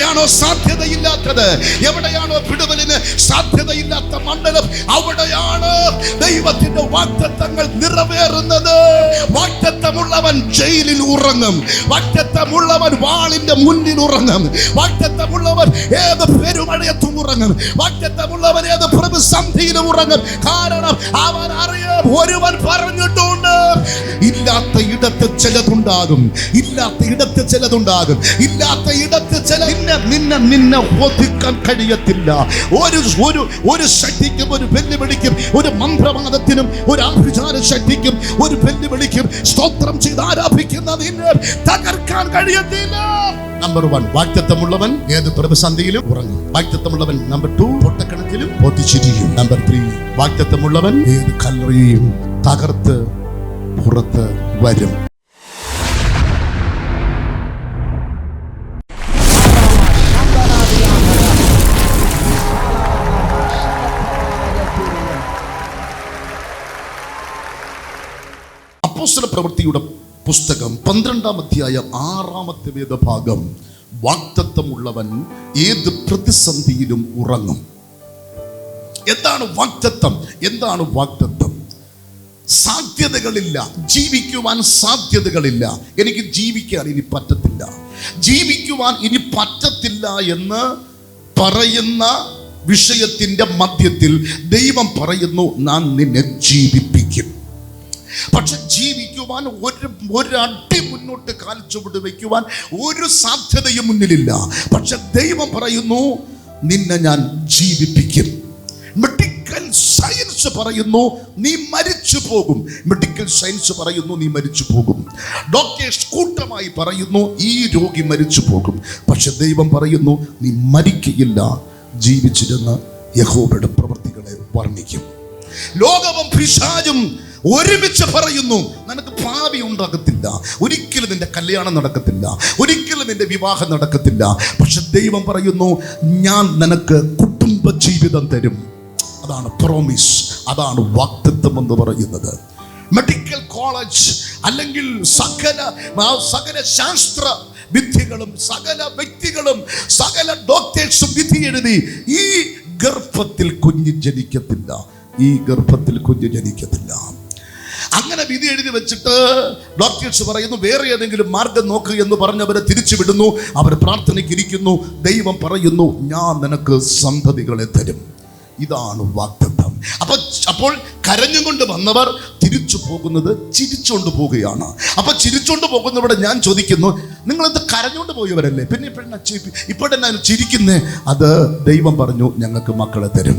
എവിടെയാണോ സാധ്യതയില്ലാത്തത്, എവിടെയാണോ വിടുതലിന് സാധ്യതയില്ലാത്ത മണ്ഡലം, അവിടെയാണ് ദൈവത്തിന്റെ വാഗ്ദത്തങ്ങൾ നിറവേറുന്നത്. വാഗ്ദത്തമുള്ളവൻ ജയിലിൽ ഉറങ്ങും, വാഗ്ദത്തമുള്ളവൻ വാളിന്റെ മുന്നിൽ ഉറങ്ങും, വാഗ്ദത്തമുള്ളവൻ ഏത് പെരുമഴയത്തും ഉറങ്ങും, വാഗ്ദത്തമുള്ളവൻ ഏത് പ്രതിസന്ധിയിലും ഉറങ്ങും. കാരണം അവൻ അറിയാം, ഒരുവൻ പറഞ്ഞിട്ടുണ്ട്, ഇല്ലാത്ത ഇടത്ത് ചിലതുണ്ടാകും, ഇല്ലാത്ത ഇടത്ത് ചിലതുണ്ടാകും, ഇല്ലാത്ത ഇടത്ത് ചില നിന്നെ ഒതുക്കാൻ കഴിയത്തില്ല. ഒരു ശക്തിക്കും, ഒരു വെല്ലുവിളിക്കും, ഒരു മന്ത്രവാദത്തിനും, ഒരു ആഭിചാര ശക്തിക്കും, ഒരു വെല്ലുവിളിക്കും സ്തോത്രം ചെയ്ത് ആരാധിക്കുന്ന നിന്നെ തകർക്കാൻ കഴിയത്തില്ല. നമ്പർ 1, വാഗ്ദത്തമുള്ളവൻ ഏത് പ്രതിസന്ധിയിലും ഉറങ്ങും. വാഗ്ദത്തമുള്ളവൻ. നമ്പർ 2, പൊട്ടക്കണക്കിലും പൊട്ടിച്ചിരിക്കും. നമ്പർ 3, വാഗ്ദത്തമുള്ളവൻ ഏത് കല്ലറയും തകർത്ത് പുറത്ത് വരും. അപ്പോസ്തല പ്രവൃത്തിയുടെ പുസ്തകം 12-ാം അധ്യായം 6-ാമത്തെ വേദഭാഗം. വാഗ്ദത്തമുള്ളവൻ ഏത് പ്രതിസന്ധിയിലും ഉറങ്ങും. എന്താണ് വാഗ്ദത്തം? എന്താണ് വാഗ്ദത്തം? സാധ്യതകളില്ല, ജീവിക്കുവാൻ സാധ്യതകളില്ല. എനിക്ക് ജീവിക്കാൻ ഇനി പറ്റത്തില്ല, ജീവിക്കുവാൻ ഇനി പറ്റത്തില്ല എന്ന് പറയുന്ന വിഷയത്തിന്റെ മധ്യത്തിൽ ദൈവം പറയുന്നു, ഞാൻ നിന്നെ ജീവിപ്പിക്കും. പക്ഷെ ജീവിക്കുവാൻ ഒരടി മുന്നോട്ട് കാൽ ചുവട് വയ്ക്കുവാൻ ഒരു സാധ്യതയും മുന്നിലില്ല. പക്ഷെ ദൈവം പറയുന്നു, നിന്നെ ഞാൻ ജീവിപ്പിക്കും. മെഡിക്കൽ സയൻസ് പറയുന്നു നീ മരിച്ചു പോകും. മെഡിക്കൽ സയൻസ് പറയുന്നു നീ മരിച്ചു പോകും. ഡോക്ടേഴ്സ് കൂട്ടമായി പറയുന്നു ഈ രോഗി മരിച്ചു പോകും. പക്ഷെ ദൈവം പറയുന്നു നീ മരിക്കുകയില്ല, ജീവിച്ചിരുന്ന് യഹോവയുടെ പ്രവൃത്തികളെ വർണ്ണിക്കും. ലോകവും പിശാചും ഒരുമിച്ച് പറയുന്നു നിനക്ക് ഭാവി ഉണ്ടാകത്തില്ല, ഒരിക്കലും നിന്റെ കല്യാണം നടക്കത്തില്ല, ഒരിക്കലും നിന്റെ വിവാഹം നടക്കത്തില്ല. പക്ഷെ ദൈവം പറയുന്നു ഞാൻ നിനക്ക് കുടുംബ ജീവിതം തരും. അതാണ് പ്രോമിസ്, അതാണ് വാഗ്ദത്തം എന്ന് പറയുന്നത്. മെഡിക്കൽ കോളേജ് അല്ലെങ്കിൽ സകല ശാസ്ത്ര വിദ്യകളും സകല വ്യക്തികളും സകല ഡോക്ടേഴ്സും വിധി എഴുതി ഈ ഗർഭത്തിൽ കുഞ്ഞ് ജനിക്കത്തില്ല, ഈ ഗർഭത്തിൽ കുഞ്ഞ് ജനിക്കത്തില്ല. അങ്ങനെ വിധി എഴുതി വെച്ചിട്ട് ഡോക്ടേഴ്സ് പറയുന്നു വേറെ ഏതെങ്കിലും മാർഗം നോക്കുക എന്ന് പറഞ്ഞവരെ തിരിച്ചു വിടുന്നു. അവർ പ്രാർത്ഥനയ്ക്ക് ഇരിക്കുന്നു. ദൈവം പറയുന്നു ഞാൻ നിനക്ക് സന്തതികളെ തരും. ഇതാണ് വാഗ്ദത്തം. അപ്പോൾ കരഞ്ഞുകൊണ്ട് വന്നവർ തിരിച്ചു പോകുന്നത് ചിരിച്ചുകൊണ്ട് പോവുകയാണ്. അപ്പൊ ചിരിച്ചുകൊണ്ട് പോകുന്നവിടെ ഞാൻ ചോദിക്കുന്നു, നിങ്ങളെന്ത് കരഞ്ഞുകൊണ്ട് പോയവരല്ലേ, പിന്നെ ഇപ്പോഴെന്നാ ചിരിക്കുന്നേ? അത് ദൈവം പറഞ്ഞു ഞങ്ങൾക്ക് മക്കളെ തരും.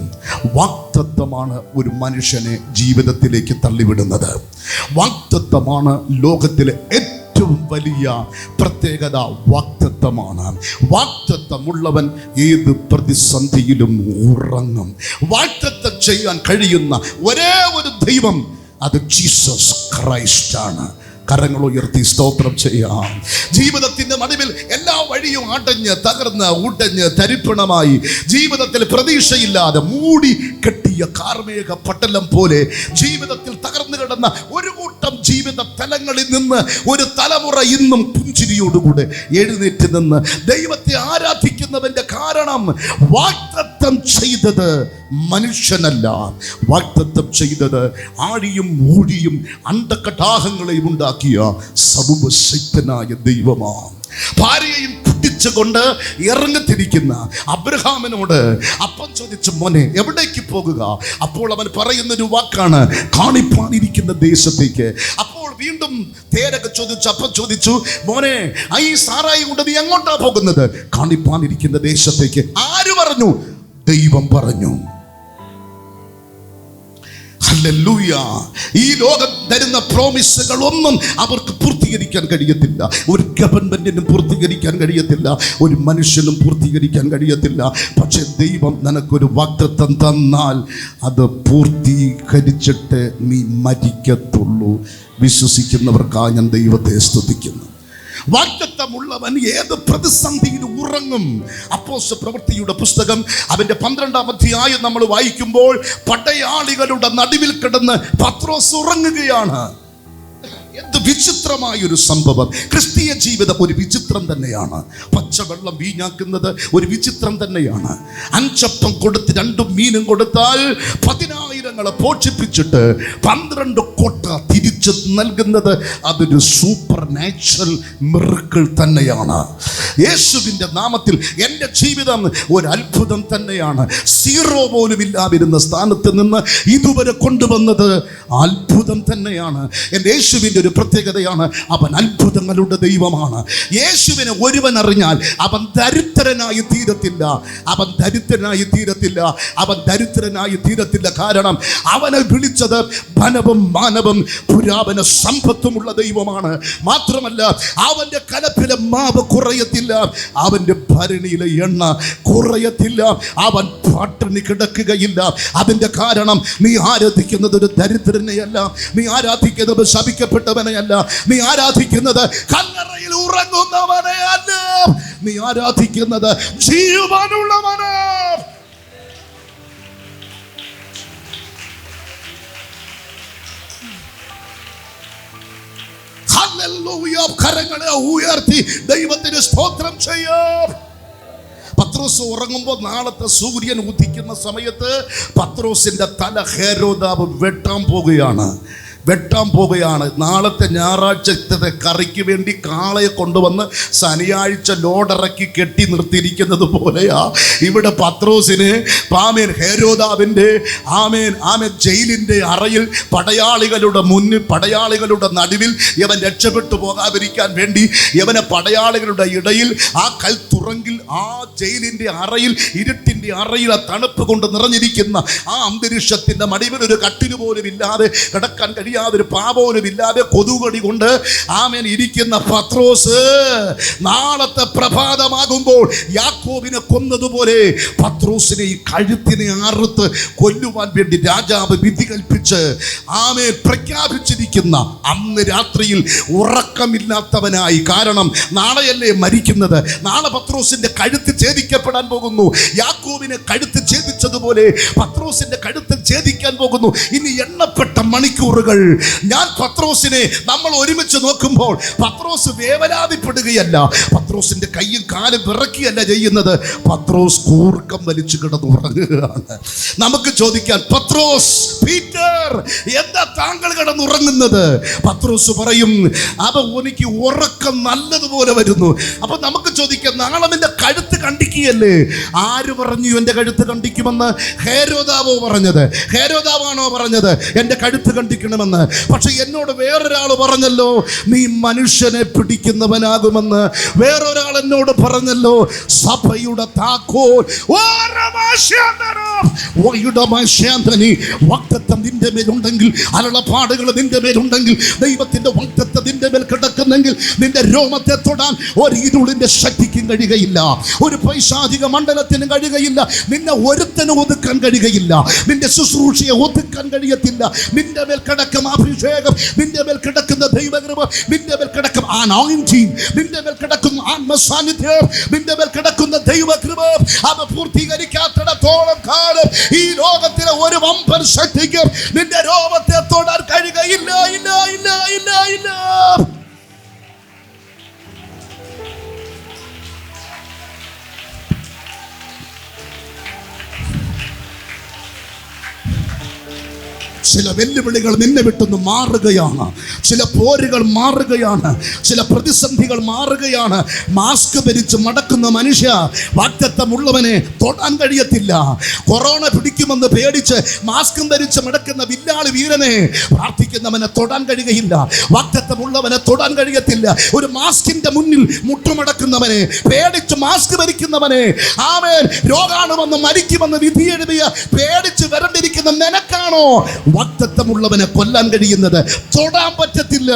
വാഗ്ദത്തമാണ് ഒരു മനുഷ്യനെ ജീവിതത്തിലേക്ക് തള്ളിവിടുന്നത്. വാഗ്ദത്തമാണ് ലോകത്തിലെ ഏറ്റവും വലിയ പ്രത്യേകത. വാഗ്ദത്തമാണ്. വാഗ്ദത്തമുള്ളവൻ ഏത് പ്രതിസന്ധിയിലും ഉറങ്ങും. വാഗ്ദത്തം ചെയ്യാൻ കഴിയുന്ന ഒരേ ഒരു ദൈവം, അത് ജീസസ് ക്രൈസ്റ്റ് ആണ്. കരങ്ങൾ ഉയർത്തി സ്തോത്രം ചെയ്യാം. ജീവിതത്തിന്റെ നടുവിൽ എല്ലാ വഴിയും അടഞ്ഞ് തകർന്ന് ഉടഞ്ഞ് തരിപ്പണമായി ജീവിതത്തിൽ പ്രതീക്ഷയില്ലാതെ മൂടി കെട്ടിയ കാർമേഘ പട്ടലം പോലെ ജീവിതത്തിൽ തകർന്നു കിടന്ന ഒരു കൂട്ടം ജീവിത തലങ്ങളിൽ നിന്ന് ഒരു തലമുറ ഇന്നും പുഞ്ചിരിയോടുകൂടെ എഴുന്നേറ്റ് നിന്ന് ദൈവത്തെ ആരാധിക്കുന്നവന്റെ കാരണം വാഗ്ദത്തം ചെയ്തത് മനുഷ്യനല്ല, വാഗ്ദത്തം ചെയ്തത് ആഴിയും ഊഴിയും അണ്ടകടാഹങ്ങളെയും ഉണ്ടാക്കിയ സർവശക്തനായ ദൈവമാണ്. ഭാര്യയെയും കുട്ടിച്ചുകൊണ്ട് ഇറങ്ങിത്തിരിക്കുന്ന അബ്രഹാമിനോട് അപ്പൻ ചോദിച്ചു, മോനെ എവിടേക്ക് പോകുക? അപ്പോൾ അവൻ പറയുന്നൊരു വാക്കാണ്, കാണിപ്പാനിരിക്കുന്ന ദേശത്തേക്ക്. അപ്പോൾ വീണ്ടും തേരൊക്കെ ചോദിച്ചു. അപ്പൻ ചോദിച്ചു, മോനെ ഈ സാറായി കൊണ്ട് നീ എങ്ങോട്ടാ പോകുന്നത്? കാണിപ്പാനിരിക്കുന്ന ദേശത്തേക്ക്. ആര് പറഞ്ഞു? ദൈവം പറഞ്ഞു. ഹല്ലേലൂയ. ഈ ലോകം തരുന്ന പ്രോമിസുകൾ ഒന്നും അവർക്ക് പൂർത്തീകരിക്കാൻ കഴിയത്തില്ല. ഒരു ഗവൺമെന്റിനും പൂർത്തീകരിക്കാൻ കഴിയത്തില്ല, ഒരു മനുഷ്യനും പൂർത്തീകരിക്കാൻ കഴിയത്തില്ല. പക്ഷെ ദൈവം നിനക്കൊരു വാഗ്ദത്തം തന്നാൽ അത് പൂർത്തീകരിച്ചിട്ട് നീ മരിക്കത്തുള്ളൂ. വിശ്വസിക്കുന്നവർക്കായി ഞാൻ ദൈവത്തെ സ്തുതിക്കുന്നു. വാഗ്ദത്തമുള്ളവൻ ഏത് പ്രതിസന്ധിയിലും ഉറങ്ങും. അപ്പോസ്തല പ്രവൃത്തിയുടെ പുസ്തകം അതിന്റെ 12-ാം അധ്യായം നമ്മൾ വായിക്കുമ്പോൾ പടയാളികളുടെ നടുവിൽ കിടന്ന് പത്രോസ് ഉറങ്ങുകയാണ്. എന്ത് വിചിത്രമായൊരു സംഭവം. ക്രിസ്തീയ ജീവിതം ഒരു വിചിത്രം തന്നെയാണ്. പച്ചവെള്ളം വീഞ്ഞാക്കുന്നത് ഒരു വിചിത്രം തന്നെയാണ്. 5 അപ്പം കൊടുത്ത് 2 മീനും കൊടുത്താൽ 10,000 പോഷിപ്പിച്ചിട്ട് 12 കൊട്ട തിരിച്ച് നൽകുന്നത് അതൊരു സൂപ്പർ നാച്ചുറൽ മിറക്കിൾ തന്നെയാണ്. യേശുവിൻ്റെ നാമത്തിൽ എൻ്റെ ജീവിതം ഒരു അത്ഭുതം തന്നെയാണ്. 0 പോലും ഇല്ലാതിരുന്ന സ്ഥാനത്ത് നിന്ന് ഇതുവരെ കൊണ്ടുവന്നത് അത്ഭുതം തന്നെയാണ്. എൻ്റെ യേശുവിൻ്റെ ഒരു പ്രത്യേകതയാണ്, അവൻ അത്ഭുതങ്ങളുടെ ദൈവമാണ്. യേശുവിനെ ഒരുവൻ അറിഞ്ഞാൽ അവൻ ദരിദ്രനായി തീരത്തില്ല. അവൻ ദരിദ്രനായി തീരത്തില്ല. അവൻ ദരിദ്രനായി തീരത്തില്ല. കാരണം അവനെ വിളിച്ചത് ധനവും മാനവും പുരാതന സമ്പത്തുമുള്ള ദൈവമാണ്. മാത്രമല്ല അവൻ്റെ കലപ്പിലെ മാവ് കുറയത്തില്ല, അവൻ്റെ ഭരണിയിലെ എണ്ണ കുറയത്തില്ല, അവൻ പട്ടിണി കിടക്കുകയില്ല. അതിൻ്റെ കാരണം നീ ആരാധിക്കുന്നത് ഒരു ദരിദ്രനെയല്ല, നീ ആരാധിക്കുന്നത് ശപിക്കപ്പെട്ടവനെയല്ല, നീ ആരാധിക്കുന്നത് കല്ലറയിൽ ഉറങ്ങുന്നവനെയല്ല, നീ ആരാധിക്കുന്നത് ജീവനുള്ളവനെ. ഹല്ലേലൂയ! കരങ്ങളെ ഉയർത്തി ദൈവത്തിന് സ്തോത്രം ചെയ്യാം. പത്രോസ് ഉറങ്ങുമ്പോൾ നാളത്തെ സൂര്യൻ ഉദിക്കുന്ന സമയത്ത് പത്രോസിന്റെ തല ഹെരോദാവ് വെട്ടാൻ പോകുകയാണ്. നാളത്തെ ഞായറാഴ്ചത്തെ കറിക്ക് വേണ്ടി കാളയെ കൊണ്ടുവന്ന് ശനിയാഴ്ച ലോഡിറക്കി കെട്ടി നിർത്തിയിരിക്കുന്നത് പോലെയാ ഇവിടെ പത്രോസിന് ഹെരോദാവിൻ്റെ ജയിലിൻ്റെ അറയിൽ പടയാളികളുടെ മുന്നിൽ, പടയാളികളുടെ നടുവിൽ ഇവൻ രക്ഷപ്പെട്ടു പോകാതിരിക്കാൻ വേണ്ടി ഇവനെ പടയാളികളുടെ ഇടയിൽ ആ കൽത്തുറങ്കിൽ, ആ ജയിലിൻ്റെ അറയിൽ, ഇരുട്ടിൻ്റെ അറയിൽ, ആ തണുപ്പ് കൊണ്ട് നിറഞ്ഞിരിക്കുന്ന ആ അന്തരീക്ഷത്തിൻ്റെ മടിവിൽ ഒരു കട്ടിന് പോലും ഇല്ലാതെ കിടക്കാൻ കഴിയാതെ, ഒരു പാപോലും ഇല്ലാതെ കൊതുകടി കൊണ്ട് ഇരിക്കുന്ന പത്രോസ് നാളത്തെ പ്രഭാതമാകുമ്പോൾ യാക്കോബിനെ കൊന്നതുപോലെ പത്രോസിനെ ഈ കഴുത്തിനെ അറുത്ത് കൊല്ലുവാൻ വേണ്ടി രാജാവ് വിധി കൽപ്പിച്ച് പ്രഖ്യാപിച്ചിരിക്കുന്ന അന്ന് രാത്രിയിൽ ഉറക്കമില്ലാത്തവനായി. കാരണം നാളെയല്ലേ മരിക്കുന്നത്, നാളെ പത്രോസിന്റെ കഴുത്ത് ഛേദിക്കപ്പെടാൻ പോകുന്നു. യാക്കോബിനെ കഴുത്ത് ഛേദിച്ചതുപോലെ പത്രോസിന്റെ കഴുത്ത് ഛേദിക്കാൻ പോകുന്നു. ഇനി എണ്ണപ്പെട്ട മണിക്കൂറുകൾ. ഞാൻ പത്രോസിനെ നമ്മൾ ഒരുമിച്ച് നോക്കുമ്പോൾ പത്രോസ് വേവലാതിപ്പെടുകയല്ല, പത്രോസിന്റെ കയ്യും കാലും വിറക്കുകയല്ല ചെയ്യുന്നത്, പത്രോസ് കൂർക്കം വലിച്ചു കിടന്നുറങ്ങുകയാണ്. നമുക്ക് ചോദിക്കാൻ, പത്രോസ്, പീറ്റർ, എന്താ താങ്കൾ കിടന്നുറങ്ങുന്നത്? പത്രോസ് പറയും, എനിക്ക് ഉറക്കം നല്ലതുപോലെ വരുന്നു. അപ്പൊ നമുക്ക് ചോദിക്കാം, നാളെ നിന്റെ കഴുത്ത് കണ്ടിക്കുകയല്ലേ? ആര് പറഞ്ഞു എന്റെ കഴുത്ത് കണ്ടിക്കുമെന്ന്? ഹെരോദാവോ പറഞ്ഞത്? ഹെരോദാവാണോ പറഞ്ഞത് എന്റെ കഴുത്ത് കണ്ടിക്കണമെന്ന്? പക്ഷെ എന്നോട് വേറൊരാൾ പറഞ്ഞല്ലോ, നീ മനുഷ്യനെ പിടിക്കുന്നവനാകുമെന്ന്. വേറൊരാൾ എന്നോട് പറഞ്ഞല്ലോ, സഭയുടെ താക്കോൽ വാഗ്ദത്തം നിന്റെ മേലുണ്ടെങ്കിൽ, അരുളപ്പാടുകൾ നിന്റെ മേലുണ്ടെങ്കിൽ, ദൈവത്തിന്റെ വാഗ്ദത്തം നിന്റെ മേൽ കിടക്കുന്നെങ്കിൽ നിന്റെ രോമത്തെ തൊടാൻ ഒരു ഇരുളിന്റെ ശക്തിക്കും കഴിയുകയില്ല, ഒരു പൈശാചിക മണ്ഡലത്തിനും കഴിയുകയില്ല, നിന്നെ ഒരുത്തനും ഒതുക്കാൻ കഴിയുകയില്ല, നിന്റെ ശുശ്രൂഷയെ ഒതുക്കാൻ കഴിയത്തില്ല. നിന്റെ മേൽ കിടക്കും അഭിഷേകം, നിന്റെ മേൽ കിടക്കുന്ന ദൈവകൃപ, നിന്റെ മേൽ കിടക്കും അനോയിന്റിംഗ്, നിന്റെ മേൽ കിടക്കുന്ന ആത്മസാന്നിധ്യം, നിന്റെ മേൽ കിടക്കുന്ന ദൈവകൃപ, അത് പൂർത്തീകരിക്കാത്തിടത്തോളം കാലം ഈ ലോകത്തിലെ ഒരു വമ്പൻ ശക്തിക്കും നിന്റെ രോമത്തെ തൊടാൻ കഴിയുകയില്ല. ഇല്ല ഇല്ല ഇല്ല ഇല്ല. ചില വെല്ലുവിളികൾ നിന്നെ വിട്ടൊന്ന് മാറുകയാണ്, ചില പോരുകൾ മാറുകയാണ്, ചില പ്രതിസന്ധികൾ മാറുകയാണ്. മാസ്ക് ധരിച്ച് മടക്കുന്ന മനുഷ്യ വാഗ്ദത്തമുള്ളവനെ തൊടാൻ കഴിയത്തില്ല. കൊറോണ പിടിക്കുമെന്ന് പേടിച്ച് മാസ്കും ധരിച്ച് മടക്കുന്ന വില്ലാളി വീരനെ പ്രാർത്ഥിക്കുന്നവനെ തൊടാൻ കഴിയുകയില്ല, വാഗ്ദത്തമുള്ളവനെ തൊടാൻ കഴിയത്തില്ല. ഒരു മാസ്കിന്റെ മുന്നിൽ മുട്ടുമടക്കുന്നവനെ, പേടിച്ച് മാസ്ക് ധരിക്കുന്നവനെ, രോഗാണുമെന്ന് മരിക്കുമെന്ന് വിധി എഴുതിയ പേടിച്ച് വരണ്ടിരിക്കുന്ന നിനക്കാണോ വാഗ്ദത്തമുള്ളവനെ കൊല്ലാൻ കഴിയുന്നത്? തൊടാൻ പറ്റത്തില്ല.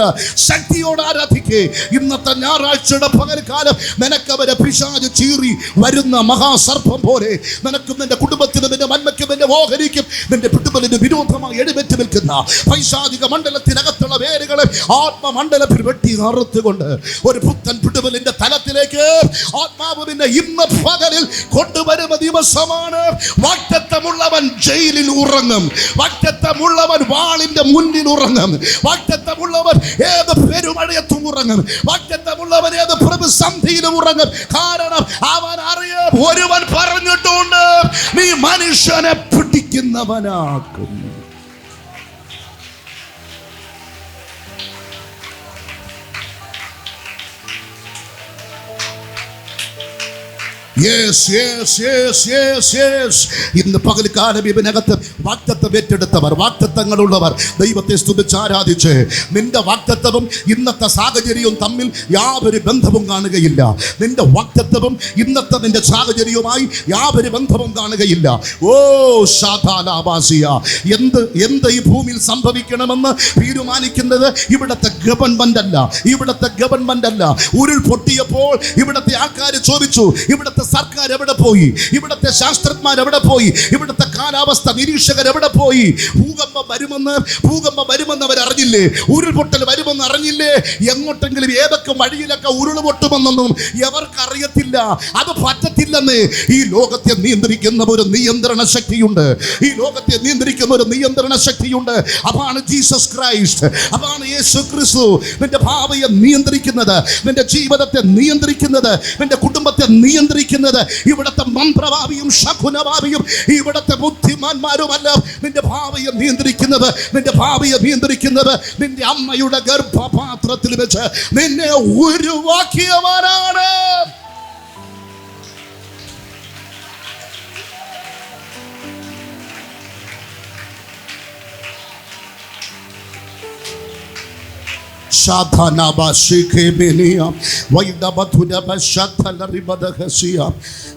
ശക്തിയോട് ആരാധിക്കേ. ഇന്നത്തെ ഞായറാഴ്ചയുടെ പകൽക്കാലം നിനക്കവരെ പിശാച് ചീറി വരുന്ന മഹാസർപ്പം പോലെ നിനക്കും നിന്റെ കുടുംബത്തിനും നിന്റെ നന്മയ്ക്കും നിന്റെ ഓഹരിക്കും നിന്റെ പിടുത്തലിന് വിരോധമായി എഴുന്നേറ്റ് നിൽക്കുന്ന പൈശാചിക മണ്ഡലത്തിനകത്തുള്ള വേരുകളെ ആത്മമണ്ഡലത്തിൽ വെട്ടി അറുത്തുകൊണ്ട് ഒരു പുത്തൻ പിടുത്തലിന്റെ തലത്തിലേക്ക് ആത്മാവ് നിന്നെ ഇന്ന് പകലിൽ കൊണ്ടുവരുന്ന ദിവസമാണ്. വാഗ്ദത്തമുള്ളവൻ ജയിലിൽ ഉറങ്ങും, വാഗ്ദത്തമുള്ളവൻ വാളിന്റെ മുന്നിൽ ഉറങ്ങും, വാഗ്ദത്തമുള്ളവൻ ഏത് പെരുമഴയത്തും ഉറങ്ങും, വാഗ്ദത്തമുള്ളവൻ ഏത് പ്രതിസന്ധിയിലും ഉറങ്ങും. കാരണം അവൻ അറിയാം, ഒരുവൻ പറഞ്ഞിട്ടുണ്ട്, നീ മനുഷ്യനെ പിടിക്കുന്നവനാക്കും. ഇന്ന് പകൽക്കാലം ഇവനകത്ത് വാഗ്ദത്തം ഏറ്റെടുത്തവർ, വാഗ്ദത്തങ്ങളുള്ളവർ ദൈവത്തെ സ്തുതിച്ച് ആരാധിച്ച്, നിന്റെ വാഗ്ദത്തവും ഇന്നത്തെ സാഹചര്യവും തമ്മിൽ യാതൊരു ബന്ധവും കാണുകയില്ല. നിന്റെ വാഗ്ദത്തവും ഇന്നത്തെ നിന്റെ സാഹചര്യവുമായി യാതൊരു ബന്ധവും കാണുകയില്ല. ഓ ശാഥാലാവാസിയ, എന്ത് ഈ ഭൂമിയിൽ സംഭവിക്കണമെന്ന് തീരുമാനിക്കുന്നത് ഇവിടത്തെ ഗവൺമെന്റ് അല്ല, ഇവിടത്തെ ഗവൺമെന്റ് അല്ല. ഉരുൾ പൊട്ടിയപ്പോൾ ഇവിടത്തെ ആൾക്കാർ ചോദിച്ചു, ഇവിടത്തെ സർക്കാർ എവിടെ പോയി? ഇവിടത്തെ ശാസ്ത്രജ്ഞർ എവിടെ പോയി? ഇവിടത്തെ കാലാവസ്ഥ നിരീക്ഷകർ എവിടെ പോയി? ഭൂകമ്പം വരുമെന്ന് അവർ അറിഞ്ഞില്ലേ? ഉരുൾപൊട്ടൽ വരുമെന്ന് അറിഞ്ഞില്ലേ? എങ്ങോട്ടെങ്കിലും ഏതൊക്കെ വഴിയിലൊക്കെ ഉരുൾപൊട്ടുമെന്നൊന്നും എവർക്കറിയത്തില്ല. അത് പറ്റത്തില്ലെന്ന്. ഈ ലോകത്തെ നിയന്ത്രിക്കുന്ന ഒരു നിയന്ത്രണ ശക്തിയുണ്ട്, ഈ ലോകത്തെ നിയന്ത്രിക്കുന്ന ഒരു നിയന്ത്രണ ശക്തിയുണ്ട്. അതാണ് ജീസസ് ക്രൈസ്റ്റ്, അതാണ് യേശു ക്രിസ്തു. നിന്റെ ഭാവിയെ നിയന്ത്രിക്കുന്നത്, നിന്റെ ജീവിതത്തെ നിയന്ത്രിക്കുന്നത്, നിന്റെ കുടുംബത്തെ നിയന്ത്രിക്കുന്നത് ഇവിടത്തെ മന്ത്രവാദിയും ശകുനവാദിയും ഇവിടത്തെ ബുദ്ധിമാന്മാരുമല്ല. നിന്റെ ഭാവിയെ നിയന്ത്രിക്കുന്നത്, നിന്റെ ഭാവിയെ നിയന്ത്രിക്കുന്നത് നിന്റെ അമ്മയുടെ ഗർഭപാത്രത്തിൽ വെച്ച് നിന്നെ ഉരുവാക്കിയവനാണ്.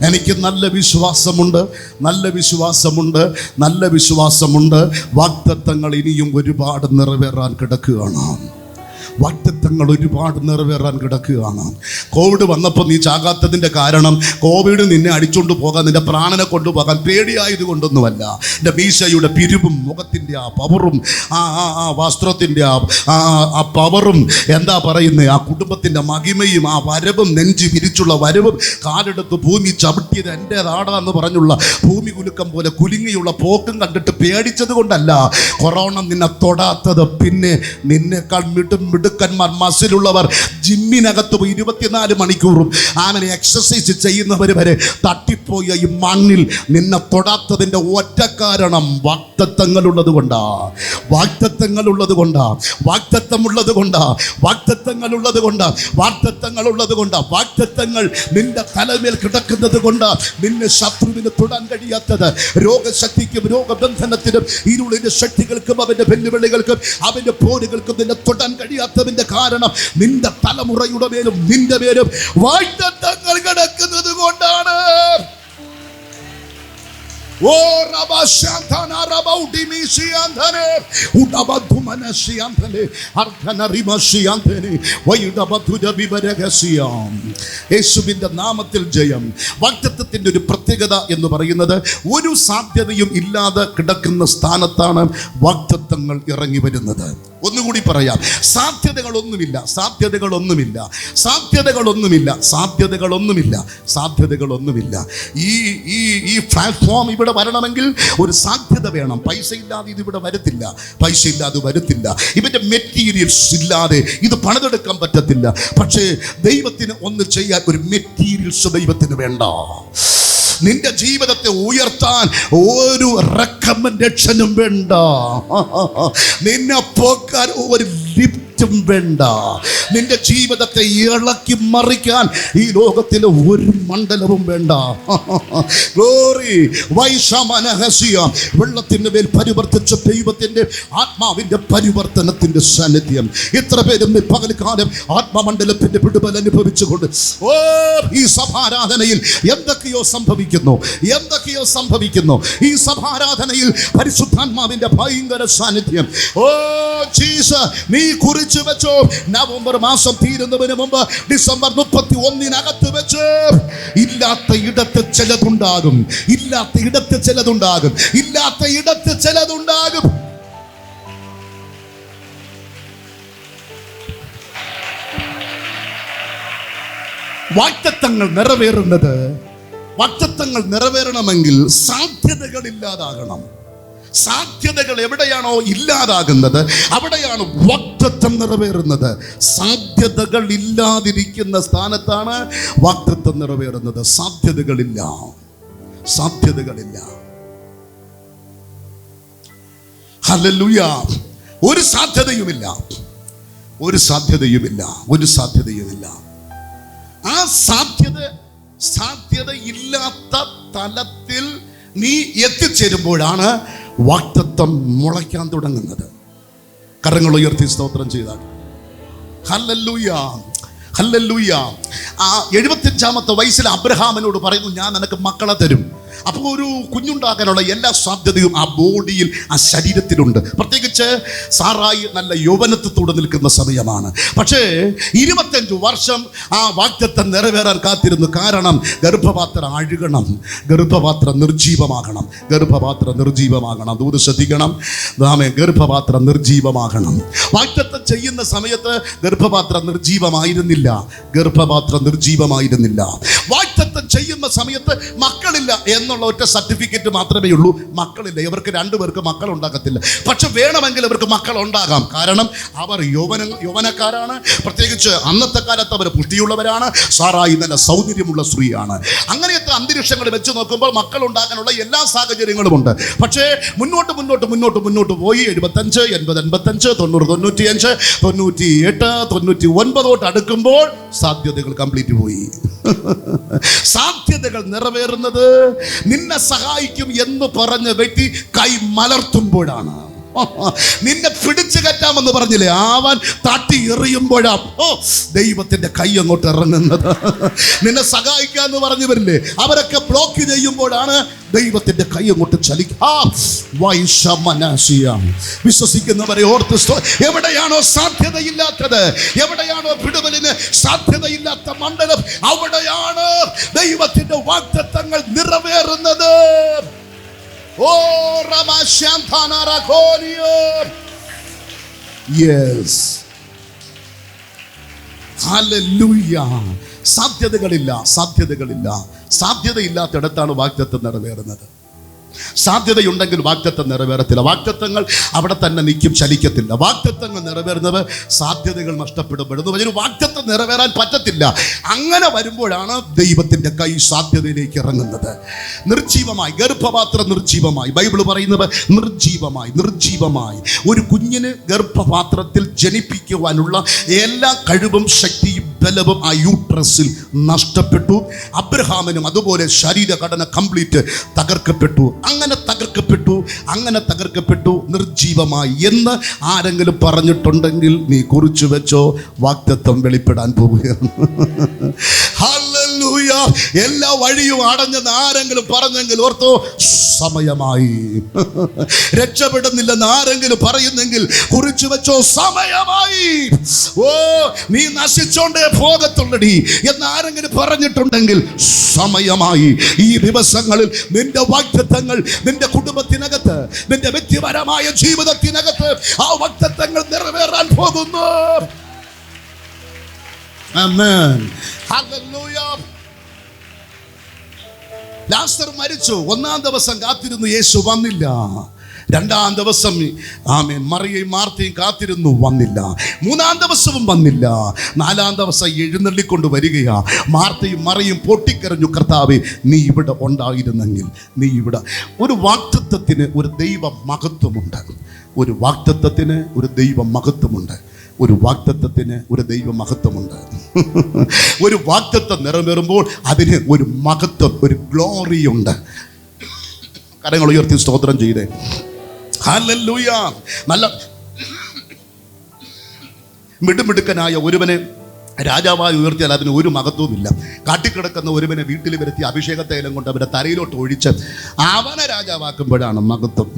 എനിക്ക് നല്ല വിശ്വാസമുണ്ട്. വാഗ്ദത്തങ്ങൾ ഇനിയും ഒരുപാട് നിറവേറാൻ കിടക്കുകയാണ്. വാഗ്ദത്തങ്ങൾ ഒരുപാട് നിറവേറാൻ കിടക്കുകയാണ്. കോവിഡ് വന്നപ്പോൾ നീ ചാകാത്തതിൻ്റെ കാരണം കോവിഡ് നിന്നെ അടിച്ചുകൊണ്ട് പോകാൻ, നിന്റെ പ്രാണനെ കൊണ്ടുപോകാൻ പേടിയായതുകൊണ്ടൊന്നുമല്ല. എൻ്റെ മീശയുടെ പിരിവും മുഖത്തിൻ്റെ ആ പവറും ആ വസ്ത്രത്തിൻ്റെ ആ പവറും, എന്താ പറയുന്നത്, ആ കുടുംബത്തിൻ്റെ മഹിമയും ആ വരവും, നെഞ്ച് വിരിച്ചുള്ള വരവും, കാലെടുത്ത് ഭൂമി ചവിട്ടിയത് എൻ്റേതാടാന്ന് പറഞ്ഞുള്ള ഭൂമി കുലുക്കം പോലെ കുലുങ്ങിയുള്ള പോക്കും കണ്ടിട്ട് പേടിച്ചത് കൊണ്ടല്ല കൊറോണ നിന്നെ തൊടാത്തത്. പിന്നെ നിന്നെക്കാൾ മിടുക്കന്മാർ, മസിലുള്ളവർ ജിമ്മിനകത്ത് 24 മണിക്കൂറും അങ്ങനെ എക്സസൈസ് ചെയ്യുന്നവർ വരെ തട്ടിപ്പോയ ഈ മണ്ണിൽ നിന്നെ തൊടാത്തതിൻ്റെ ഒറ്റ കാരണം വാഗ്ദത്തങ്ങളുള്ളത് കൊണ്ടാ. വാഗ്ദത്തങ്ങൾ നിന്റെ തലമേൽ കിടക്കുന്നത് കൊണ്ട് നിന്നെ ശത്രുവിന് തൊടാൻ കഴിയാത്തത്. രോഗശക്തിക്കും രോഗബന്ധനത്തിനും ഇരുളിന്റെ ശക്തികൾക്കും അവന്റെ വെല്ലുവിളികൾക്കും അവന്റെ പോരുകൾക്കും നിന്നെ തൊടാൻ കഴിയാത്തതിന്റെ കാരണം നിന്റെ തലമുറയുടെ മേലും നിന്റെ മേലും വാഗ്ദത്തങ്ങൾ കിടക്കുന്നത് കൊണ്ടാണ്. ഓ റബശാന്തന റബൗഡിമിസിയാന്തനെ ഉടബദുമനസിയാന്തനെ അർധനറിമസിയാന്തനെ വൈദബദുദബിബരഗസിയാം. യേശുവിന്റെ നാമത്തിൽ ജയം. വാഗ്ദത്തത്തിന്റെ ഒരു പ്രത്യേകത എന്ന് പറയുന്നത് ഒരു സാധ്യതയും ഇല്ലാതെ കിടക്കുന്ന സ്ഥാനത്താണ് വാഗ്ദത്തങ്ങൾ ഇറങ്ങി വരുന്നത്. ഒന്നുകൂടി പറയാം, സാധ്യതകളൊന്നുമില്ല. ഈ പ്ലാറ്റ്ഫോം ഇവിടെ വരണമെങ്കിൽ ഒരു സാധ്യത വേണം. പൈസ ഇല്ലാതെ ഇത് ഇവിടെ വരത്തില്ല, പൈസ ഇല്ലാതെ വരത്തില്ല. ഇവന്റെ മെറ്റീരിയൽസ് ഇല്ലാതെ ഇത് പണിതെടുക്കാൻ പറ്റത്തില്ല. പക്ഷേ ദൈവത്തിന് ഒന്ന് ചെയ്യാൻ ഒരു മെറ്റീരിയൽസ് ദൈവത്തിന് വേണ്ട. നിന്റെ ജീവിതത്തെ ഉയർത്താൻ ഒരു റെക്കമെൻഡേഷനും വേണ്ട, നിന്നെ പോക്കാൻ ഒരു ലിഫ്റ്റും വേണ്ട, നിന്റെ ജീവിതത്തെ ഇളക്കി മറിക്കാൻ ഈ ലോകത്തിലെ ഒരു മണ്ഡലവും വേണ്ട. ഗ്ലോറി വൈഷമനഹസിയ. വെള്ളത്തിന്റെ മേൽ പരിവർത്തിച്ച ദൈവത്തിന്റെ ആത്മാവിന്റെ പരിവർത്തനത്തിന്റെ സാന്നിധ്യം. ഇത്ര പേരും പകൽക്കാലം ആത്മമണ്ഡലത്തിന്റെ പിടുപൽ അനുഭവിച്ചുകൊണ്ട് ഈ സഭാരാധനയിൽ എന്തൊക്കെയോ സംഭവിക്കുന്നു. ഈ സഭാരാധനയിൽ പരിശുദ്ധാത്മാവിന്റെ ഭയങ്കര സാന്നിധ്യം. ഓ ജീസസ്, നീ കുറിച്ച് കുറിച്ചു വെച്ചോ. നവംബർ മാസം തീരുന്നതിന് മുമ്പ് ഡിസംബർ 31 വെച്ച് ഇല്ലാത്ത ഇടത്ത് ചിലതുണ്ടാകും, ഇല്ലാത്ത ഇടത്ത് ചിലതുണ്ടാകും, ഇല്ലാത്ത ഇടത്ത് ചിലതുണ്ടാകും. വാഗ്ദത്തങ്ങൾ നിറവേറണമെങ്കിൽ സാധ്യതകൾ ഇല്ലാതാകണം. സാധ്യതകൾ എവിടെയാണോ ഇല്ലാതാകുന്നത് അവിടെയാണ് വാഗ്ദത്തം നിറവേറുന്നത്. സാധ്യതകൾ ഇല്ലാതിരിക്കുന്ന സ്ഥാനത്താണ് വാഗ്ദത്തം നിറവേറുന്നത്. സാധ്യതകളില്ല. ഹല്ലേലൂയ. ഒരു സാധ്യതയുമില്ല. ആ സാധ്യതയില്ലാത്ത തലത്തിൽ നീ എത്തിച്ചേരുമ്പോഴാണ് വാഗ്ദത്തം മുളയ്ക്കാൻ തുടങ്ങുന്നത്. കരങ്ങൾ ഉയർത്തി സ്തോത്രം ചെയ്താൽ ഹല്ലേലൂയ. 75-ാമത്തെ വയസ്സിൽ അബ്രഹാമിനോട് പറയുന്നു, ഞാൻ നിനക്ക് മക്കളെ തരും. അപ്പോൾ ഒരു കുഞ്ഞുണ്ടാകാനുള്ള എല്ലാ സാധ്യതയും ആ ബോഡിയിൽ, ആ ശരീരത്തിലുണ്ട്. പ്രത്യേകിച്ച് സാറായി നല്ല യൗവനത്തോടെ നിൽക്കുന്ന സമയമാണ്. പക്ഷേ 25 വർഷം ആ വാഗ്ദത്തം നിറവേറാൻ കാത്തിരുന്നു. കാരണം ഗർഭപാത്രം അഴുകണം, ഗർഭപാത്രം നിർജീവമാകണം. ദൂരെ ശ്രദ്ധിക്കണം, ഗർഭപാത്രം നിർജീവമാകണം. വാഗ്ദത്തം ചെയ്യുന്ന സമയത്ത് ഗർഭപാത്രം നിർജീവമായിരുന്നില്ല. വാഗ്ദത്തം ചെയ്യുന്ന സമയത്ത് മക്കളില്ല എന്നുള്ള ഒറ്റ സർട്ടിഫിക്കറ്റ് മാത്രമേ ഉള്ളൂ. മക്കളില്ല, ഇവർക്ക് 2 പേർക്ക് മക്കൾ ഉണ്ടാകത്തില്ല. പക്ഷെ വേണമെങ്കിൽ ഇവർക്ക് മക്കൾ ഉണ്ടാകാം. കാരണം അവർ യൗവനക്കാരാണ്. പ്രത്യേകിച്ച് അന്നത്തെ കാലത്ത് അവർ പുഷ്ടിയുള്ളവരാണ്. സാറായി നല്ല സൗന്ദര്യമുള്ള സ്ത്രീയാണ്. അങ്ങനെയൊക്കെ അന്തരീക്ഷങ്ങൾ വെച്ച് നോക്കുമ്പോൾ മക്കൾ ഉണ്ടാകാനുള്ള എല്ലാ സാഹചര്യങ്ങളും ഉണ്ട്. പക്ഷേ മുന്നോട്ട് പോയി 75, 80, 85, 90, 95, 98, 99 അടുക്കുമ്പോൾ സാധ്യതകൾ കംപ്ലീറ്റ് പോയി. സാധ്യതകൾ നിറവേറുന്നത് നിന്നെ സഹായിക്കും എന്ന് പറഞ്ഞ വ്യക്തി കൈ മലർത്തുമ്പോഴാണ്. നിന്നെ പിടിച്ചു കയറ്റാമെന്ന് പറഞ്ഞില്ലേ, അവൻ തട്ടി എറിയുമ്പോഴാ ദൈവത്തിന്റെ കൈ അങ്ങോട്ട് ഇറങ്ങുന്നത്. നിന്നെ സഹായിക്കാന്ന് പറഞ്ഞു വരില്ലേ, അവരൊക്കെ ബ്ലോക്ക് ചെയ്യുമ്പോഴാണ് ദൈവത്തിന്റെ കൈ അങ്ങോട്ട് വിശ്വസിക്കുന്നവരെ ഓർത്ത് എവിടെയാണോ സാധ്യതയില്ലാത്തത്, എവിടെയാണോ വിടുതലിന് സാധ്യതയില്ലാത്ത മണ്ഡലം, അവിടെയാണ് ദൈവത്തിന്റെ വാഗ്ദത്തങ്ങൾ നിറവേറുന്നത്. Oh, Ramashantana Rakonio. Yes. Hallelujah. സാധ്യതയില്ലാത്തിടത്താണ് വാഗ്ദത്തം നിറവേറുന്നത്. സാധ്യതയുണ്ടെങ്കിൽ വാഗ്ദത്തം നിറവേറത്തില്ല. വാഗ്ദത്തങ്ങൾ അവിടെ തന്നെ നിൽക്കും, ചലിക്കത്തില്ല. വാഗ്ദത്തങ്ങൾ നിറവേറുന്നത് സാധ്യതകൾ നഷ്ടപ്പെടുമ്പോഴെന്ന് പറഞ്ഞൊരു വാഗ്ദത്തം നിറവേറാൻ പറ്റത്തില്ല. അങ്ങനെ വരുമ്പോഴാണ് ദൈവത്തിന്റെ കൈ സാധ്യതയിലേക്ക് ഇറങ്ങുന്നത്. ഗർഭപാത്രം നിർജീവമായി. ബൈബിൾ പറയുന്നത് നിർജീവമായി. ഒരു കുഞ്ഞിന് ഗർഭപാത്രത്തിൽ ജനിപ്പിക്കുവാനുള്ള എല്ലാ കഴിവും ശക്തിയും ബലവും ആ യൂട്രസിൽ നഷ്ടപ്പെട്ടു. അബ്രഹാമിനും അതുപോലെ ശരീരഘടന കംപ്ലീറ്റ് തകർക്കപ്പെട്ടു. അങ്ങനെ തകർക്കപ്പെട്ടു നിർജീവമായി എന്ന് ആരെങ്കിലും പറഞ്ഞിട്ടുണ്ടെങ്കിൽ നീ കുറിച്ചു വെച്ചോ, വാഗ്ദത്തം വെളിപ്പെടാൻ പോവുകയാണ്. ഹല്ലേലൂയ. എല്ലാ വഴിയും അടഞ്ഞെന്ന് ആരെങ്കിലും പറഞ്ഞെങ്കിൽ ഓർത്തോ, സമയമായി. രക്ഷപ്പെടുന്നില്ലെന്ന് ആരെങ്കിലും പറയുന്നെങ്കിൽ കുറിച്ചു വെച്ചോ, സമയമായി. ഓ, നീ നശിച്ചോണ്ടേ പോകത്തുള്ളടി എന്ന് ആരെങ്കിലും പറഞ്ഞിട്ടുണ്ടെങ്കിൽ സമയമായി. ഈ ദിവസങ്ങളിൽ നിന്റെ വാഗ്ദത്തങ്ങൾ നിന്റെ കുടുംബത്തിനകത്ത്, നിന്റെ വ്യക്തിപരമായ ജീവിതത്തിനകത്ത് ആ വാഗ്ദത്തങ്ങൾ നിറവേറാൻ പോകുന്നു. ആമേൻ. ഹല്ലേലൂയ. ലാസർ മരിച്ചു. 1-ാം ദിവസം കാത്തിരുന്നു, യേശു വന്നില്ല. 2-ാം ദിവസം ആമേൻ മറിയയും മാർത്തയും കാത്തിരുന്നു, വന്നില്ല. 3-ാം ദിവസവും വന്നില്ല. 4-ാം ദിവസം എഴുന്നള്ളിക്കൊണ്ട് വരികയാ. മാർത്തയും മറിയും പൊട്ടിക്കരഞ്ഞു, കർത്താവേ, നീ ഇവിടെ ഉണ്ടായിരുന്നെങ്കിൽ. നീ ഇവിടെ. ഒരു വാഗ്ദത്തത്തിന് ഒരു ദൈവ മഹത്വമുണ്ട്. ഒരു വാഗ്ദത്തത്തിന് ഒരു ദൈവ മഹത്വമുണ്ട്. ഒരു വാഗ്ദത്തം നിറവേറുമ്പോൾ അതിന് ഒരു മഹത്വം, ഒരു ഗ്ലോറി ഉണ്ട്. കരങ്ങൾ ഉയർത്തി സ്തോത്രം ചെയ്തേ. ഹല്ലേലൂയ. നല്ല മിടുമിടുക്കനായ ഒരുവനെ രാജാവായി ഉയർത്തിയാൽ അതിന് ഒരു മഹത്വവുമില്ല. കാട്ടിക്കിടക്കുന്ന ഒരുവനെ വീട്ടിൽ വരുത്തി അഭിഷേക തൈലം കൊണ്ട് അവരുടെ തലയിലോട്ട് ഒഴിച്ച് അവനെ രാജാവാക്കുമ്പോഴാണ് മഹത്വം.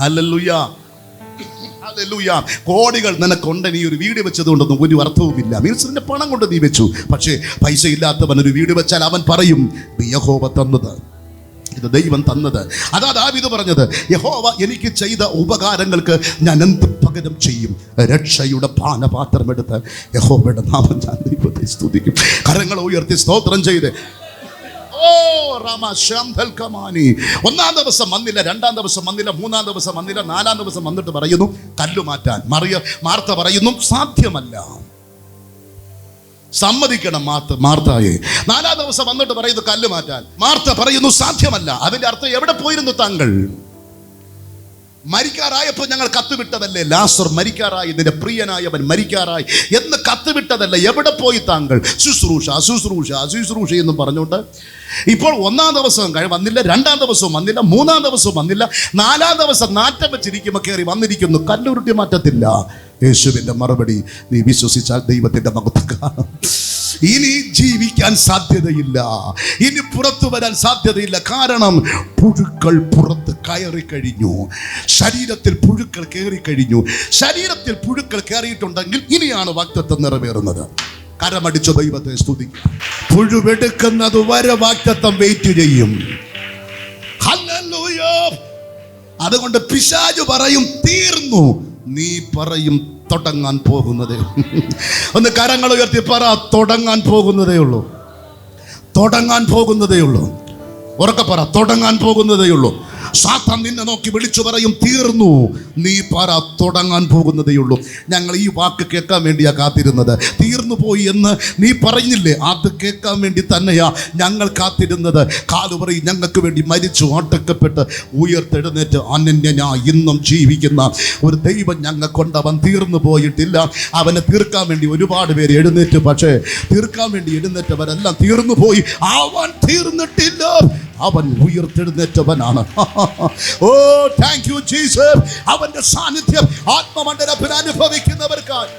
ഹല്ലേലൂയ. കോടികൾ നിനക്കൊണ്ട് നീ ഒരു വീട് വെച്ചതുകൊണ്ടൊന്നും ഒരു അർത്ഥവുമില്ല. മീൻസിന്റെ പണം കൊണ്ട് നീ വെച്ചു. പക്ഷേ പൈസ ഇല്ലാത്തവൻ ഒരു വീട് വെച്ചാൽ അവൻ പറയും യഹോവ തന്നത്, ഇത് ദൈവം തന്നത്. അതാ ദാവീദ് പറഞ്ഞത്, യഹോവ എനിക്ക് ചെയ്ത ഉപകാരങ്ങൾക്ക് ഞാൻ എന്ത് പകരം ചെയ്യും? രക്ഷയുടെ പാനപാത്രം എടുത്ത് യഹോവയുടെ നാമം ഞാൻ ദൈവത്തെ സ്തുതിക്കും. കരങ്ങൾ ഉയർത്തി സ്തോത്രം ചെയ്ത് ഒന്നാം ദിവസം വന്നില്ല, രണ്ടാം ദിവസം വന്നില്ല, മൂന്നാം ദിവസം വന്നില്ല, നാലാം ദിവസം വന്നിട്ട് പറയുന്നു കല്ല് മാറ്റാൻ. മാർത്ത പറയുന്നു സാധ്യമല്ല. സമ്മതിക്കണം മാർത്തായെ. നാലാം ദിവസം വന്നിട്ട് പറയുന്നു കല്ല് മാറ്റാൻ. മാർത്ത പറയുന്നു സാധ്യമല്ല. അതിന്റെ അർത്ഥം എവിടെ പോയിരുന്നു താങ്കൾ? മരിക്കാറായപ്പോൾ ഞങ്ങൾ കത്തുവിട്ടതല്ലേ, ലാസർ മരിക്കാറായി, ഇതിന്റെ പ്രിയനായവൻ മരിക്കാറായി എന്ന് കത്തുവിട്ടതല്ല. എവിടെ പോയി താങ്കൾ? ശുശ്രൂഷ ശുശ്രൂഷ ശുശ്രൂഷ എന്നും പറഞ്ഞുകൊണ്ട് ഇപ്പോൾ ഒന്നാം ദിവസവും വന്നില്ല, രണ്ടാം ദിവസവും വന്നില്ല, മൂന്നാം ദിവസവും വന്നില്ല, നാലാം ദിവസം നാറ്റം വെച്ചിരിക്കുമ്പോൾ കയറി വന്നിരിക്കുന്നു, കല്ലുരുട്ടി മാറ്റത്തില്ല. യേശുവിന്റെ മറുപടി, നീ വിശ്വസിച്ചാൽ ദൈവത്തിന്റെ മഹത്വം കാണും. ഇനി ജീവിക്കാൻ സാധ്യതയില്ല, ഇനി പുറത്തു വരാൻ സാധ്യതയില്ല. കാരണം പുഴുക്കൾ പുറത്ത് കയറി കഴിഞ്ഞു, ശരീരത്തിൽ പുഴുക്കൾ കയറി കഴിഞ്ഞു. ശരീരത്തിൽ പുഴുക്കൾ കയറിയിട്ടുണ്ടെങ്കിൽ ഇനിയാണ് വാഗ്ദത്തം നിറവേറുന്നത്. കരമടിച്ച ദൈവത്തെ സ്തുതിക്കും. പുഴുവെടുക്കുന്നത് വരെ വാഗ്ദത്തം വെയിറ്റ് ചെയ്യും. ഹല്ലേലൂയ. അതുകൊണ്ട് പിശാച് പറയും തീർന്നു, നീ പറയും തുടങ്ങാൻ പോകുന്നതേ. ഒന്ന് കരങ്ങൾ ഉയർത്തി പറ, തുടങ്ങാൻ പോകുന്നതേ ഉള്ളൂ, തുടങ്ങാൻ പോകുന്നതേ ഉള്ളൂ. ഉറക്കെ പറ, തുടങ്ങാൻ പോകുന്നതേ ഉള്ളൂ. സാത്താൻ നിന്നെ നോക്കി വിളിച്ചു പറയും തീർന്നു, നീ പറ തുടങ്ങാൻ പോകുന്നതേ ഉള്ളൂ. ഞങ്ങൾ ഈ വാക്ക് കേൾക്കാൻ വേണ്ടിയാ കാത്തിരുന്നത്. തീർന്നു പോയി എന്ന് നീ പറഞ്ഞില്ലേ, അത് കേൾക്കാൻ വേണ്ടി തന്നെയാ ഞങ്ങൾ കാത്തിരുന്നത്. കാലുപറി ഞങ്ങൾക്ക് വേണ്ടി മരിച്ചു അടക്കപ്പെട്ട് ഉയർത്തെഴുന്നേറ്റ് അനന്യനാ ഇന്നും ജീവിക്കുന്ന ഒരു ദൈവം ഞങ്ങൾക്കുണ്ട്. അവൻ തീർന്നു പോയിട്ടില്ല. അവനെ തീർക്കാൻ വേണ്ടി ഒരുപാട് പേര് എഴുന്നേറ്റ്, പക്ഷേ തീർക്കാൻ വേണ്ടി എഴുന്നേറ്റവരെല്ലാം തീർന്നു പോയി. അവൻ തീർന്നിട്ടില്ല, അവൻ ഉയർത്തെഴുന്നേറ്റവനാണ്. ഓ താങ്ക് യു ജീസസ്. അവന്റെ സാന്നിധ്യം ആത്മമണ്ഡലത്തിൽ അനുഭവിക്കുന്നവർക്കായി.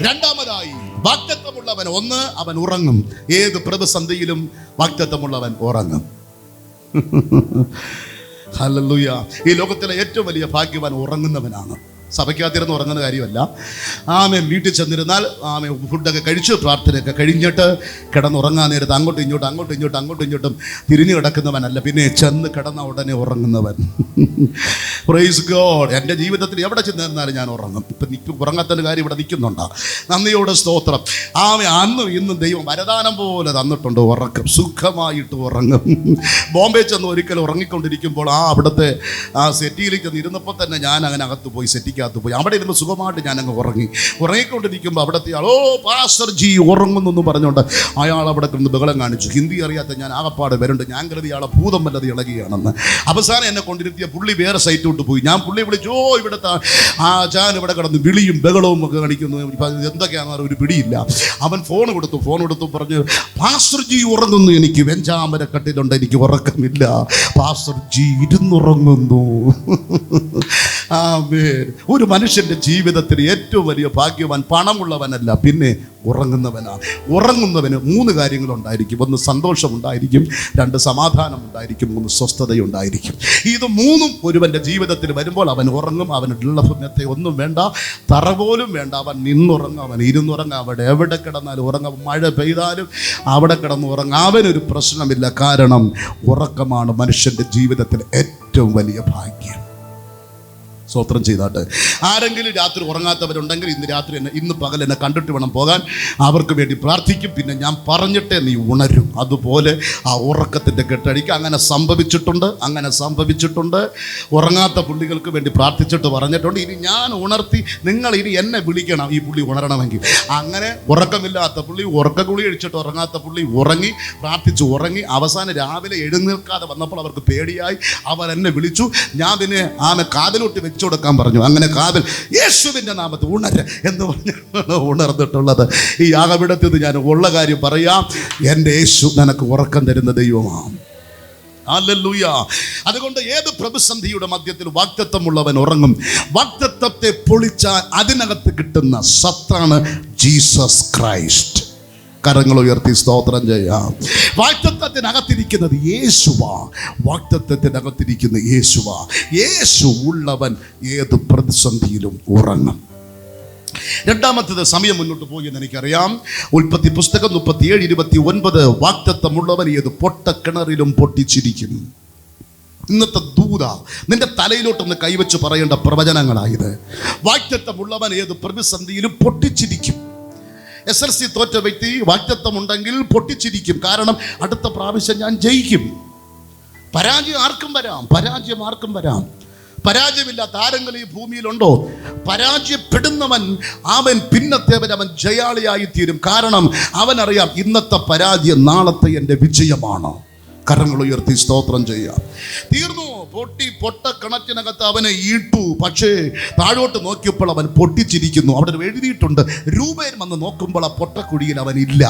രണ്ടാമതായി വാഗ്ദത്തമുള്ളവൻ, ഒന്ന് അവൻ ഉറങ്ങും. ഏത് പ്രതിസന്ധിയിലും വാഗ്ദത്തമുള്ളവൻ ഉറങ്ങും. ഹല്ലേലൂയ. ഈ ലോകത്തിലെ ഏറ്റവും വലിയ ഭാഗ്യവാൻ ഉറങ്ങുന്നവനാണ്. സഭയ്ക്കകത്തിരുന്ന് ഉറങ്ങുന്ന കാര്യമല്ല. ആമേൻ. വീട്ടിൽ ചെന്നിരുന്നാൽ ആമേൻ ഫുഡൊക്കെ കഴിച്ച് പ്രാർത്ഥനയൊക്കെ കഴിഞ്ഞിട്ട് കിടന്നുറങ്ങാൻ നേരത്ത് അങ്ങോട്ടും ഇങ്ങോട്ടും തിരിഞ്ഞു കിടക്കുന്നവനല്ല, പിന്നെ ചെന്ന് കിടന്ന ഉടനെ ഉറങ്ങുന്നവൻ. Praise God. എൻ്റെ ജീവിതത്തിൽ എവിടെ ചെന്നിരുന്നാലും ഞാൻ ഉറങ്ങും. ഇപ്പം ഉറങ്ങാത്തൊരു കാര്യം ഇവിടെ നിൽക്കുന്നുണ്ടോ? നന്ദിയോടെ സ്തോത്രം. ആമേൻ. അന്നും ഇന്നും ദൈവം വരദാനം പോലെ തന്നിട്ടുണ്ട് ഉറക്കം. സുഖമായിട്ട് ഉറങ്ങും. ബോംബെ ചെന്ന് ഒരിക്കലും ഉറങ്ങിക്കൊണ്ടിരിക്കുമ്പോൾ അവിടുത്തെ സെറ്റിയിലേക്ക് ചെന്ന് ഇരുന്നപ്പോൾ തന്നെ ഞാൻ അങ്ങനെ അകത്ത് പോയി, സെറ്റിക്കകത്ത് പോയി. അവിടെ ഇരുന്ന് സുഖമായിട്ട് ഞാൻ അങ്ങ് ഉറങ്ങിക്കൊണ്ടിരിക്കുമ്പോൾ അവിടുത്തെ ആൾ പാസ്റ്റർ ജി ഉറങ്ങുന്നു പറഞ്ഞുകൊണ്ട് അയാൾ അവിടെ കിടന്ന് ബഹളം കാണിച്ചു. ഹിന്ദി അറിയാത്ത ഞാൻ ആകപ്പാട് വരുന്നുണ്ട്. ഞാൻ കരുതി ആളെ ഭൂതം വല്ലത് ഇളകുകയാണെന്ന്. അവസാനം എന്നെ കൊണ്ടിരുത്തിയ പുള്ളി വേറെ സൈറ്റോട്ട് പോയി. ഞാൻ പുള്ളി വിളിച്ചു, ഇവിടുത്തെ ഞാൻ ഇവിടെ കിടന്ന് വിളിയും ബഹളവും ഒക്കെ കാണിക്കുന്നു. എന്തൊക്കെയാണെന്ന് ഒരു പിടിയില്ല. അവൻ ഫോൺ കൊടുത്തു പറഞ്ഞു, പാസ്റ്റർ ജി ഉറങ്ങുന്നു, എനിക്ക് വെഞ്ചാമര കട്ടിലുണ്ട്, എനിക്ക് ഉറക്കമില്ല, പാസ്റ്റർ ജി ഇരുന്നുറങ്ങുന്നു. ആമേൻ. ഒരു മനുഷ്യന്റെ ജീവിതത്തിൽ ഏറ്റവും വലിയ ഭാഗ്യവാൻ പണമുള്ളവനല്ല, പിന്നെ ഉറങ്ങുന്നവനാണ്. ഉറങ്ങുന്നവന് 3 കാര്യങ്ങളുണ്ടായിരിക്കും. 1 സന്തോഷമുണ്ടായിരിക്കും, 2 സമാധാനമുണ്ടായിരിക്കും, 3 സ്വസ്ഥതയുണ്ടായിരിക്കും. ഇത് 3 ഒരുവന്റെ ജീവിതത്തിൽ വരുമ്പോൾ അവൻ ഉറങ്ങും. അവനുള്ള പുണ്യത്തെ ഒന്നും വേണ്ട, തറ പോലും വേണ്ട. അവൻ നിന്നുറങ്ങും, അവൻ ഇരുന്നുറങ്ങും, അവിടെ എവിടെ കിടന്നാലും ഉറങ്ങും. മഴ പെയ്താലും അവിടെ കിടന്ന് ഉറങ്ങും. അവനൊരു പ്രശ്നമില്ല. കാരണം ഉറക്കമാണ് മനുഷ്യന്റെ ജീവിതത്തിൽ ഏറ്റവും വലിയ ഭാഗ്യം. സ്തോത്രം ചെയ്താട്ടെ. ആരെങ്കിലും രാത്രി ഉറങ്ങാത്തവരുണ്ടെങ്കിൽ ഇന്ന് പകൽ എന്നെ കണ്ടിട്ട് വേണം പോകാൻ. അവർക്ക് വേണ്ടി പ്രാർത്ഥിക്കും. പിന്നെ ഞാൻ പറഞ്ഞിട്ടേ നീ ഉണരും. അതുപോലെ ആ ഉറക്കത്തിൻ്റെ കെട്ടടിക്ക് അങ്ങനെ സംഭവിച്ചിട്ടുണ്ട്. ഉറങ്ങാത്ത പുള്ളികൾക്ക് വേണ്ടി പ്രാർത്ഥിച്ചിട്ട് പറഞ്ഞിട്ടുണ്ട്, ഇനി ഞാൻ ഉണർത്തി നിങ്ങൾ ഇനി എന്നെ വിളിക്കണം ഈ പുള്ളി ഉണരണമെങ്കിൽ. അങ്ങനെ ഉറക്കമില്ലാത്ത പുള്ളി, ഉറക്കഗുളി കഴിച്ചിട്ട് ഉറങ്ങാത്ത പുള്ളി ഉറങ്ങി, പ്രാർത്ഥിച്ചു ഉറങ്ങി. അവസാനം രാവിലെ എഴുന്നേൽക്കാതെ വന്നപ്പോൾ അവർക്ക് പേടിയായി. അവർ എന്നെ വിളിച്ചു. ഞാൻ പിന്നെ കാതിലോട്ട് വെച്ചു കൊടുക്കാൻ പറഞ്ഞു. അങ്ങനെ കാതിൽ യേശുവിൻ്റെ നാമത്തിൽ ഉണര് എന്ന് പറഞ്ഞാണ് ഉണർന്നിട്ടുള്ളത്. ഈ യാഗപീഠത്തിൽ ഞാൻ ഉള്ള കാര്യം പറയാം, എൻ്റെ യേശു നിനക്ക് ഉറക്കം തരുന്ന ദൈവമാണ്. ഹല്ലേലൂയ. അതുകൊണ്ട് ഏത് പ്രതിസന്ധിയുടെ മധ്യത്തിൽ വാഗ്ദത്തമുള്ളവൻ ഉറങ്ങും. വാഗ്ദത്തത്തെ പൊളിച്ചാൽ അതിനകത്ത് കിട്ടുന്ന സത്താണ് ജീസസ് ക്രൈസ്റ്റ്. കരങ്ങൾ ഉയർത്തി സ്തോത്രം ചെയ്യാം. വാഗ്ദത്തത്തിനകത്തിരിക്കുന്നത് യേശുവാ. വാഗ്ദത്തത്തിനകത്തിരിക്കുന്ന യേശുവാ. യേശു ഉള്ളവൻ ഏത് പ്രതിസന്ധിയിലും ഉറങ്ങും. രണ്ടാമത്തേത്, സമയം മുന്നോട്ട് പോയി എന്ന് എനിക്കറിയാം. ഉൽപ്പത്തി പുസ്തകം 37:29, വാഗ്ദത്തമുള്ളവൻ ഏത് പൊട്ടക്കിണറിലും പൊട്ടിച്ചിരിക്കും. ഇന്നത്തെ ദൂത നിന്റെ തലയിലോട്ടൊന്ന് കൈവച്ച് പറയേണ്ട പ്രവചനങ്ങളായത്. വാഗ്ദത്തമുള്ളവൻ ഏത് പ്രതിസന്ധിയിലും പൊട്ടിച്ചിരിക്കും. SLC തോറ്റ വ്യക്തി വാഗ്ദത്തമുണ്ടെങ്കിൽ പൊട്ടിച്ചിരിക്കും. കാരണം അടുത്ത പ്രാവശ്യം ഞാൻ ജയിക്കും. പരാജയം ആർക്കും വരാം, പരാജയം ആർക്കും വരാം. പരാജയമില്ലാത്ത ആരെങ്കിലും ഈ ഭൂമിയിലുണ്ടോ? പരാജയപ്പെടുന്നവൻ അവൻ പിന്നത്തേവൻ അവൻ ജയാളിയായി തീരും. കാരണം അവനറിയാം ഇന്നത്തെ പരാജയം നാളത്തെ എൻ്റെ വിജയമാണ്. കരങ്ങൾ ഉയർത്തി സ്തോത്രം ചെയ്യാം. തീർന്നു, പൊട്ട കിണറ്റിനകത്ത് അവനെ ഇട്ടു. പക്ഷേ താഴോട്ട് നോക്കിയപ്പോൾ അവൻ പൊട്ടിച്ചിരിക്കുന്നു. അവിടെ എഴുതിയിട്ടുണ്ട്, രൂപേൻ വന്ന് നോക്കുമ്പോൾ ആ പൊട്ടക്കുഴിയിൽ അവൻ ഇല്ല.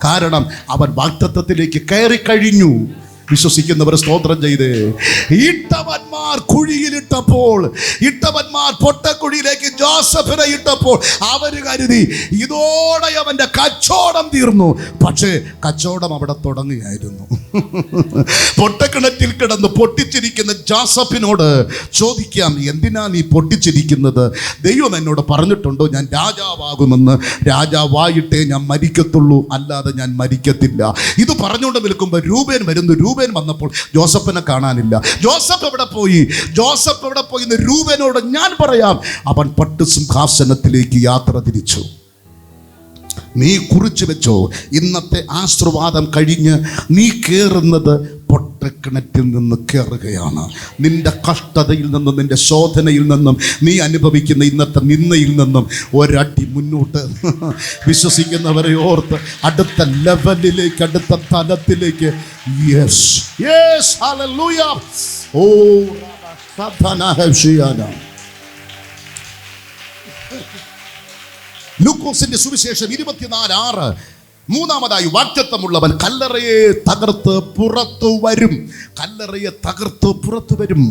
കാരണം അവൻ വാഗ്ദത്തത്തിലേക്ക് കയറി കഴിഞ്ഞു. വിശ്വസിക്കുന്നവർ സ്തോത്രം ചെയ്തേ. ഇട്ടവന്മാർ കുഴിയിലിട്ടപ്പോൾ, ഇട്ടവന്മാർ പൊട്ടക്കുഴിയിലേക്ക് ജോസഫിനെ ഇട്ടപ്പോൾ അവര് കരുതി ഇതോടെ അവന്റെ കച്ചവടം തീർന്നു. പക്ഷേ കച്ചവടം അവിടെ തുടങ്ങുകയായിരുന്നു. പൊട്ടക്കിണറ്റിൽ കിടന്ന് പൊട്ടിച്ചിരിക്കുന്ന ജോസഫിനോട് ചോദിക്കാം, എന്തിനാ നീ പൊട്ടിച്ചിരിക്കുന്നത്? ദൈവം എന്നോട് പറഞ്ഞിട്ടുണ്ടോ ഞാൻ രാജാവാകുമെന്ന്? രാജാവായിട്ടേ ഞാൻ മരിക്കത്തുള്ളൂ, അല്ലാതെ ഞാൻ മരിക്കത്തില്ല. ഇത് പറഞ്ഞുകൊണ്ട് നിൽക്കുമ്പോൾ രൂപേൻ വരുന്നു. രൂപേൻ വന്നപ്പോൾ ജോസഫിനെ കാണാനില്ല. ജോസഫ് എവിടെ പോയി? ജോസഫ് എവിടെ പോയി എന്ന് രൂപേനോട് ഞാൻ പറയാം. അവൻ പട്ടു സിംഹാസനത്തിലേക്ക് യാത്ര തിരിച്ചു. നീ കുറിച്ചു വെച്ചോ, ഇന്നത്തെ ആശീർവാദം കഴിഞ്ഞ് നീ കയറുന്നത് പൊട്ടക്കിണറ്റിൽ നിന്ന് കയറുകയാണ്. നിന്റെ കഷ്ടതയിൽ നിന്നും നിന്റെ ശോധനയിൽ നിന്നും നീ അനുഭവിക്കുന്ന ഇന്നത്തെ നിന്ദയിൽ നിന്നും ഒരടി മുന്നോട്ട് വിശ്വസിക്കുന്നവരെ ഓർത്ത് അടുത്ത ലെവലിലേക്ക്, അടുത്ത തലത്തിലേക്ക്. Yes yes hallelujah. ഓ ലൂക്കോസിന്റെ സുവിശേഷം 24:6, മൂന്നാമതായി വാഗ്ദത്തമുള്ളവൻ കല്ലറയെ തകർത്ത് പുറത്തു വരും. കല്ലറയെ തകർത്ത് പുറത്തു വരും.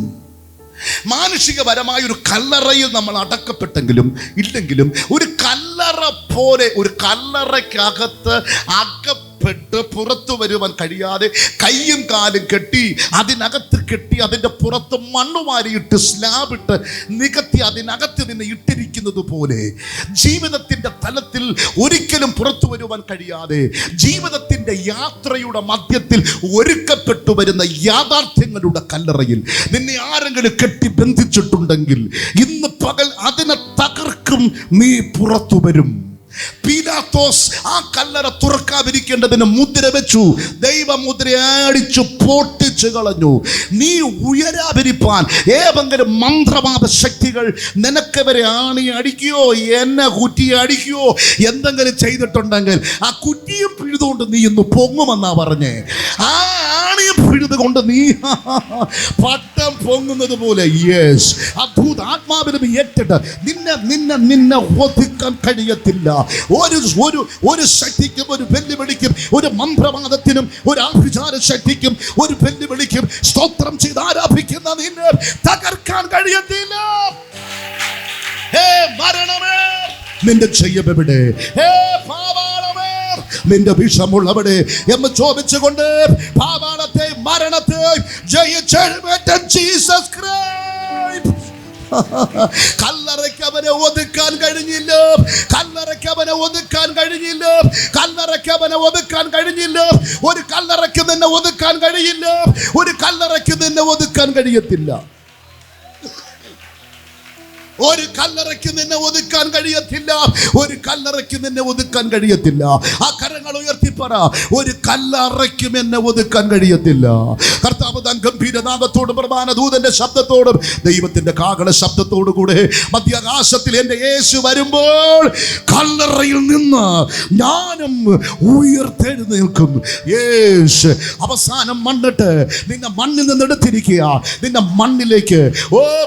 മാനുഷികപരമായ ഒരു കല്ലറയിൽ നമ്മൾ അടക്കപ്പെട്ടെങ്കിലും ഇല്ലെങ്കിലും ഒരു കല്ലറ പോലെ, ഒരു കല്ലറയ്ക്കകത്ത് അകപ്പെട്ട് പുറത്തു വരുവാൻ കഴിയാതെ കയ്യും കാലും കെട്ടി അതിനകത്ത് കെട്ടി അതിൻ്റെ പുറത്ത് മണ്ണ് വാരിയിട്ട് സ്ലാബിട്ട് നികത്തി അതിനകത്ത് നിന്ന് ഇട്ടിരിക്കുന്നത് പോലെ ജീവിതത്തിൻ്റെ തലത്തിൽ ഒരിക്കലും പുറത്തു വരുവാൻ കഴിയാതെ ജീവിതത്തിൻ്റെ യാത്രയുടെ മധ്യത്തിൽ ഒരുക്കപ്പെട്ടു വരുന്ന യാഥാർത്ഥ്യങ്ങളുടെ കല്ലറയിൽ നിന്നെ ആരെങ്കിലും കെട്ടി ബന്ധിച്ചിട്ടുണ്ടെങ്കിൽ ഇന്ന് പകൽ അതിനെ തകർക്കും. നീ പുറത്തു വരും. പീലാത്തോസ് ആ കല്ലറ തുറക്കാതിരിക്കേണ്ടതിന് മുദ്ര വെച്ചു. ദൈവമുദ്ര അടിച്ചു പൊട്ടിച്ചു കളഞ്ഞു. നീ ഉയരാതിരിപ്പാൻ ഏതെങ്കിലും മന്ത്രവാദ ശക്തികൾ നിനക്ക് വരെ ആണി അടിക്കുകയോ എന്നെ കുറ്റിയെ അടിക്കുകയോ എന്തെങ്കിലും ചെയ്തിട്ടുണ്ടെങ്കിൽ ആ കുറ്റിയും പിഴുതുകൊണ്ട് നീ ഇന്ന് പൊങ്ങുമെന്നാ പറഞ്ഞേ. ആ ആണിയും പിഴുതുകൊണ്ട് നീ പട്ടം പൊങ്ങുന്നത് പോലെ യെസ് അദ്ഭുതാത്മാവിനും ഏറ്റിട്ട് നിന്നെ ഒതുക്കാൻ കഴിയത്തില്ല. ഒരു ശക്തിക്കും ഒരു വെല്ലുവിളിക്കും ഒരു മന്ത്രവാദത്തിനും ഒരു ആഭിചാര ശക്തിക്കും ഒരു വെല്ലുവിളിക്കും സ്തോത്രം ചെയ്ത് ആരാധിക്കുന്ന നിന്നെ തകർക്കാൻ കഴിയത്തില്ല. ഹേ മരണമേ, നിന്റെ ജയമെവിടെ? ഹേ പാതാളമേ, നിന്റെ വിഷമുള്ളവിടെ എന്ന് ചോദിച്ചുകൊണ്ട് പാതാളത്തെ മരണത്തെ ജയിച്ചെഴുന്നേറ്റ ജീസസ് ക്രൈസ്റ്റ്. കല്ലറയ്ക്ക് അവനെ ഒതുക്കാൻ കഴിഞ്ഞില്ല. കല്ലറയ്ക്ക് അവനെ ഒതുക്കാൻ കഴിഞ്ഞില്ല. കല്ലറയ്ക്ക് അവനെ ഒതുക്കാൻ കഴിഞ്ഞില്ല. ഒരു കല്ലറയ്ക്ക് നിന്നെ ഒതുക്കാൻ കഴിയില്ല. ഒരു കല്ലറയ്ക്ക് നിന്നെ ഒതുക്കാൻ കഴിയത്തില്ല. ഒരു കല്ലറയ്ക്ക് നിന്നെ ഒതുക്കാൻ കഴിയത്തില്ല. ഒരു കല്ലറയ്ക്ക് നിന്നെ ഒതുക്കാൻ കഴിയത്തില്ല. ആ കരങ്ങൾ ഉയർത്തിപ്പറ, ഒരു കല്ലറയ്ക്കും എന്നെ ഒതുക്കാൻ കഴിയത്തില്ല. കർത്താവ് താൻ ഗംഭീരനാദത്തോടും പ്രധാന ദൂതന്റെ ശബ്ദത്തോടും ദൈവത്തിന്റെ കാഹള ശബ്ദത്തോടു കൂടെ മധ്യാകാശത്തിൽ എൻ്റെ യേശു വരുമ്പോൾ കല്ലറയിൽ നിന്ന് ഞാനും ഉയർത്തെഴുന്നേൽക്കും. യേശു അവസാനം മണ്ണിട്ട് നിന്നെ മണ്ണിൽ നിന്ന് എടുത്തിരിക്കുക. നിന്നെ മണ്ണിലേക്ക്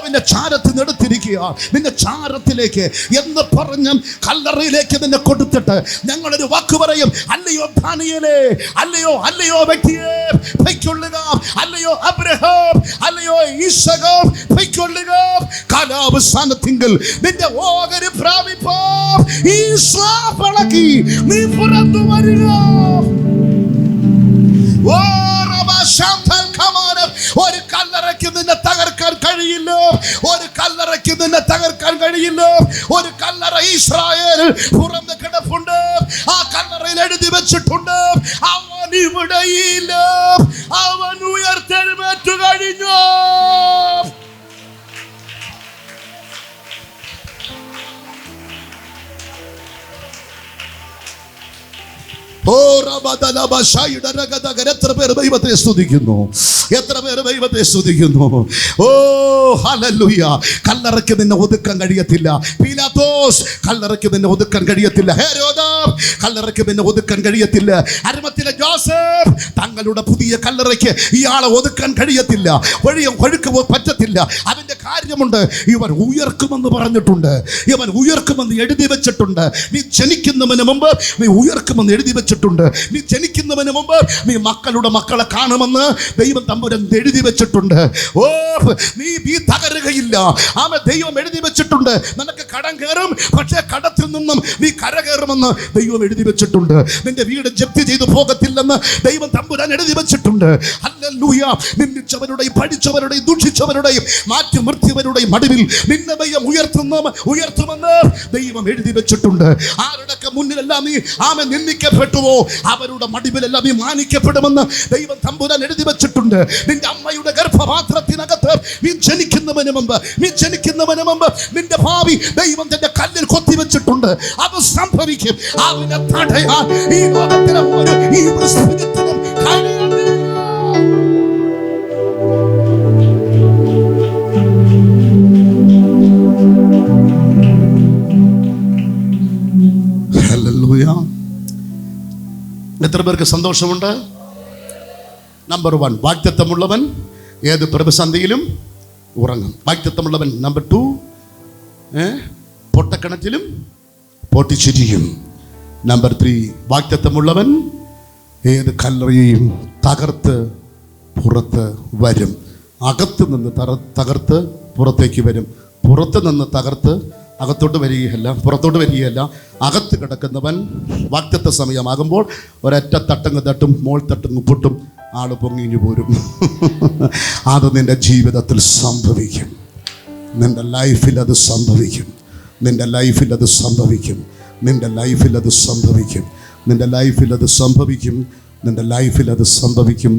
നിന്നെ ചാരത്തിൽ നിന്ന് എടുത്തിരിക്കുക. നിന്റെ ചാരത്തിലേക്ക് എന്ന് പറഞ്ഞ് കല്ലറയിലേക്ക് നിന്നെ കൊടുത്തിട്ട് ഞങ്ങളൊരു വാക്ക് പറയും, അല്ലയോ ദാനിയേലേ, അല്ലയോ വ്യക്തിയെ, പൊയ്ക്കൊള്ളുക, അല്ലയോ അബ്രഹാം, അല്ലയോ ഈശോ, പൊയ്ക്കൊള്ളുക. കാലാവസാനത്തിങ്കൽ നിന്റെ ഓഹരി പ്രാപിപ്പോ ഈ ശ്വാപളക്കി നീ പുറത്തു വരിക. ഒരു കല്ലറയ്ക്ക് നിന്നെ തകർക്കാൻ കഴിയില്ല. ഒരു കല്ലറയ്ക്ക് നിന്നെ തകർക്കാൻ കഴിയില്ല. ഒരു കല്ലറ ഇസ്രായേൽ പുറത്ത് കിടപ്പുണ്ട്. ആ കല്ലറയിൽ എഴുതി വെച്ചിട്ടുണ്ട്, അവൻ ഇവിടെയില്ല, അവൻ ഉയർത്തെഴുന്നേറ്റു കഴിഞ്ഞു. എത്ര പേര് ദൈവത്തെ സ്തുതിക്കുന്നു, എത്ര പേര് ദൈവത്തെ സ്തുതിക്കുന്നു. ഓ ഹല്ലേലൂയ. കല്ലറയ്ക്ക് നിന്നെ ഒതുക്കാൻ കഴിയത്തില്ല. പീലാത്തോസ്, കല്ലറയ്ക്ക് നിന്നെ ഒതുക്കാൻ കഴിയത്തില്ല. ഹെരോദാ, കല്ലറയ്ക്ക് നിന്നെ ഒതുക്കാൻ കഴിയത്തില്ല. അരിമത്തിലെ ജോസഫ്, തങ്ങളുടെ പുതിയ കല്ലറയ്ക്ക് ഇയാളെ ഒതുക്കാൻ കഴിയത്തില്ല. ഒഴുക്ക് പറ്റത്തില്ല. അതിന്റെ കാര്യമുണ്ട്, ഇവൻ ഉയർക്കുമെന്ന് പറഞ്ഞിട്ടുണ്ട്, ഇവൻ ഉയർക്കുമെന്ന് എഴുതി വെച്ചിട്ടുണ്ട്. നീ ജനിക്കുന്നതിന് മുമ്പ് നീ ഉയർക്കുമെന്ന് എഴുതി വെച്ചിട്ടുണ്ട്. നീ ജനിക്കുന്നതിന് മുമ്പ് നീ മക്കളുടെ മക്കളെ കാണുമെന്ന് ദൈവം തമ്പുരാൻ എഴുതി വെച്ചിട്ടുണ്ട്. ഓ, നീ തകരുകയില്ല. ആമേ, ദൈവം എഴുതി വെച്ചിട്ടുണ്ട്. നിനക്ക് കടം കയറും, പക്ഷേ കടത്തിൽ നിന്നും നീ കരകയറുമെന്ന് ദൈവം എഴുതി വെച്ചിട്ടുണ്ട്. നിന്റെ വീട് ജപ്തി ചെയ്തു പോകത്തില്ലെന്ന് ദൈവം തമ്പുരാൻ എഴുതി വെച്ചിട്ടുണ്ട്. ഹല്ലേലൂയ. നിന്ദിച്ചവരുടെയും പഠിച്ചവരുടെയും ദുഷിച്ചവരുടെയും മാറ്റി നിർത്തിയവരുടെയും മടിവിൽ നിന്നെ ദൈവം ഉയർത്തുമെന്ന് ദൈവം എഴുതി വെച്ചിട്ടുണ്ട്. ആരുടെയൊക്കെ മുന്നിലെല്ലാം നീ ആമേ നിന്ദിക്കപ്പെട്ടുവോ, അവരുടെ മടിവിലെല്ലാം നീ മാനിക്കപ്പെടുമെന്ന് ദൈവം തമ്പുരാൻ എഴുതി വെച്ചിട്ടുണ്ട്. നിന്റെ അമ്മയുടെ ഗർഭപാത്രത്തിനകത്ത് നീ ജനിക്കുന്നവന് മുമ്പ് നിന്റെ ഭാവി ദൈവം തന്റെ കല്ലിൽ കൊത്തിവെച്ചിട്ടുണ്ട്. അത് സംഭവിക്കും. അതിനെ തടയാൻ ഈ ലോകത്തിലെ ഒരു ഈവിൾ സ്പിരിറ്റിനും കഴിയുന്നില്ല. ഹല്ലേലൂയ. എത്ര പേർക്ക് സന്തോഷമുണ്ട്? നമ്പർ 1, വാഗ്ദത്തമുള്ളവൻ ഏത് പ്രതിസന്ധിയിലും ഉറങ്ങും. വാഗ്ദത്തമുള്ളവൻ. നമ്പർ 2, പൊട്ടക്കിണറ്റിലും പൊട്ടിച്ചിരിയും. നമ്പർ 3, വാഗ്ദത്തമുള്ളവൻ ഏത് കല്ലറയെയും തകർത്ത് പുറത്ത് വരും. അകത്ത് നിന്ന് തകർത്ത് പുറത്തേക്ക് വരും. പുറത്ത് നിന്ന് തകർത്ത് അകത്തോട്ട് വരികയല്ല, പുറത്തോട്ട് വരികയല്ല. അകത്ത് കിടക്കുന്നവൻ വാഗ്ദത്ത സമയമാകുമ്പോൾ ഒരൊറ്റ തട്ടങ്ങ് തട്ടും, മോൾ തട്ടങ്ങ് പൊട്ടും, ആള് പൊങ്ങിഞ്ഞു പോരും. അത് നിന്റെ ജീവിതത്തിൽ സംഭവിക്കും. നിന്റെ ലൈഫിൽ അത് സംഭവിക്കും. നിന്റെ ലൈഫിൽ അത് സംഭവിക്കും. നിന്റെ ലൈഫിൽ അത് സംഭവിക്കും. നിന്റെ ലൈഫിൽ അത് സംഭവിക്കും. നിന്റെ ലൈഫിൽ അത് സംഭവിക്കും.